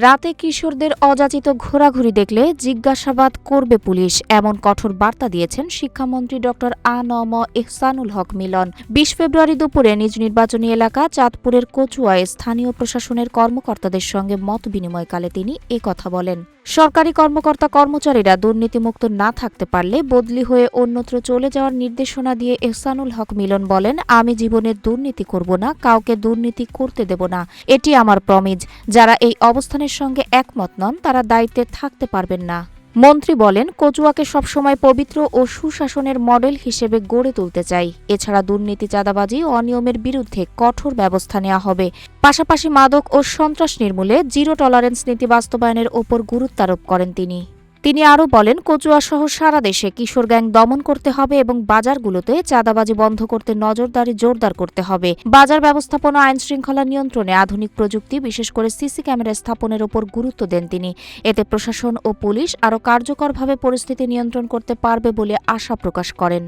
রাতে কিশোরদের অযাচিত ঘোরাঘুরি দেখলে জিজ্ঞাসাবাদ করবে পুলিশ, এমন কঠোর বার্তা দিয়েছেন শিক্ষামন্ত্রী ড.আ.ন.ম এহসানুল হক মিলন। ২০ ফেব্রুয়ারি দুপুরে নিজ নির্বাচনী এলাকা চাঁদপুরের কচুয়ায় স্থানীয় প্রশাসনের কর্মকর্তাদের সঙ্গে মত বিনিময়কালে তিনি কথা বলেন। সরকারি কর্মকর্তা কর্মচারীরা দুর্নীতিমুক্ত না থাকতে পারলে বদলি হয়ে অন্যত্র চলে যাওয়ার নির্দেশনা দিয়ে এহসানুল হক মিলন বলেন, আমি জীবনে দুর্নীতি করব না, কাউকে দুর্নীতি করতে দেব না, এটি আমার প্রমিজ। যারা এই অবস্থানের সঙ্গে একমত নন তারা দায়িত্বে থাকতে পারবেন না। মন্ত্রী বলেন, কচুয়াকে সবসময় পবিত্র ও সুশাসনের মডেল হিসেবে গড়ে তুলতে চাই। এছাড়া দুর্নীতি, চাঁদাবাজি ও অনিয়মের বিরুদ্ধে কঠোর ব্যবস্থা নেওয়া হবে। পাশাপাশি মাদক ও সন্ত্রাস নির্মূলে জিরো টলারেন্স নীতি বাস্তবায়নের ওপর গুরুত্বারোপ করেন তিনি আরও বলেন, কচুয়া সহ সারা দেশে কিশোর গ্যাং দমন করতে হবে এবং বাজারগুলোতে চাঁদাবাজি বন্ধ করতে নজরদারি জোরদার করতে হবে। বাজার ব্যবস্থাপনা, আইন শৃঙ্খলা নিয়ন্ত্রণে আধুনিক প্রযুক্তি, বিশেষ করে সিসি ক্যামেরা স্থাপনের ওপর গুরুত্ব দেন তিনি। এতে প্রশাসন ও পুলিশ আরও কার্যকরভাবে পরিস্থিতি নিয়ন্ত্রণ করতে পারবে বলে আশা প্রকাশ করেন।